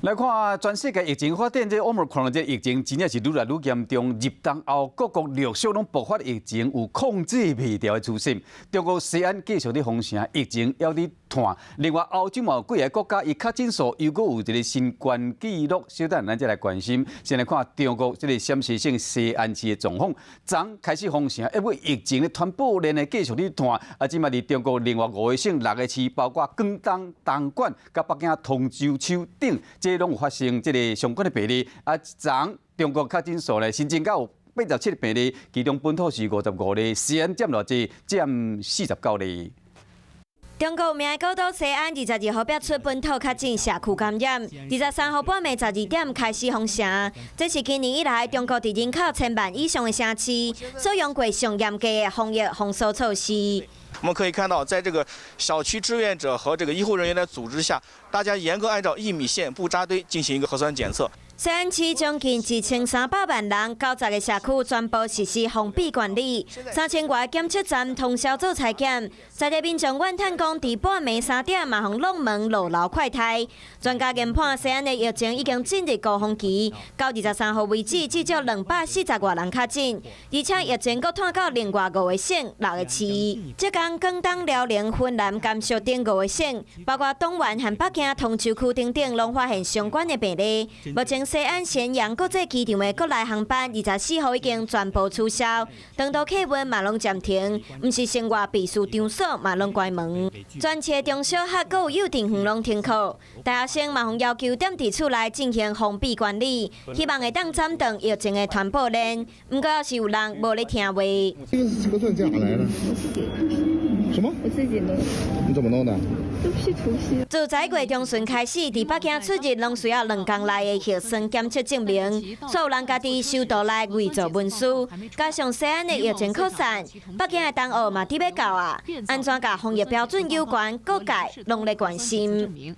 来看全世界疫情发展，这Omicron这疫情真正是愈来愈严重。入冬后，各国陆续拢爆发疫情，有控制未掉的趋势。中国西安继续咧封城，疫情还伫传。另外，欧洲嘛有几个国家伊确诊数又阁有一个新冠纪录。小等咱再来关心，先来看中国这个陕西省西安市的状况。昨开始封城，因为疫情的传播链呢继续咧传。即嘛伫中国另外5个省、6个市，包括广东、东莞、甲北京、通州、州等。这拢有发生这个相关的病例，昨中国确诊数呢新增到87个病例，其中本土是55例，西安占偌济，占49例。中国有名的古都西安22号爆出本土确诊社区感染，23号半暝12点开始封城。这是今年以来中国伫人口1000万以上的城市所用过上严格的防疫封锁措施。我们可以看到，在这个小区志愿者和这个医护人员的组织下，大家严格按照1米线不扎堆进行一个核酸检测。西安市将近1300万人，90个社区全部实施封闭管理，3000外检测站通宵做采检。在地民众怨叹讲，伫半暝3点马上落门落楼快筛。专家研判，西安的疫情已经进入高峰期，到23号为止，至少240外人确诊，而且疫情阁传到另外5个省、6个市。这天，广东、辽宁、云南、甘肃等5个省，包括东莞和北京、通州区等，拢发现相关的病例。目前西安咸阳国际机场的国内航班24号已经全部取消，长途客运嘛拢暂停，唔是省外必须场所嘛拢关门。全市中小学阁有幼稚园拢停课，大学生嘛互要求踮伫厝内进行封闭管理，希望会当斩断疫情的传播链。不过要是有人无咧听话。这个核酸假来了？什么？我自己弄。你怎么弄的？除夕。自在月中旬开始，伫北京出入拢需要2天内的核酸检测证明，所有人家己手图来伪造文书。加上西安的疫情扩散，北京的冬奥嘛伫要到啊，安怎甲防疫标准有关，各界拢咧关心。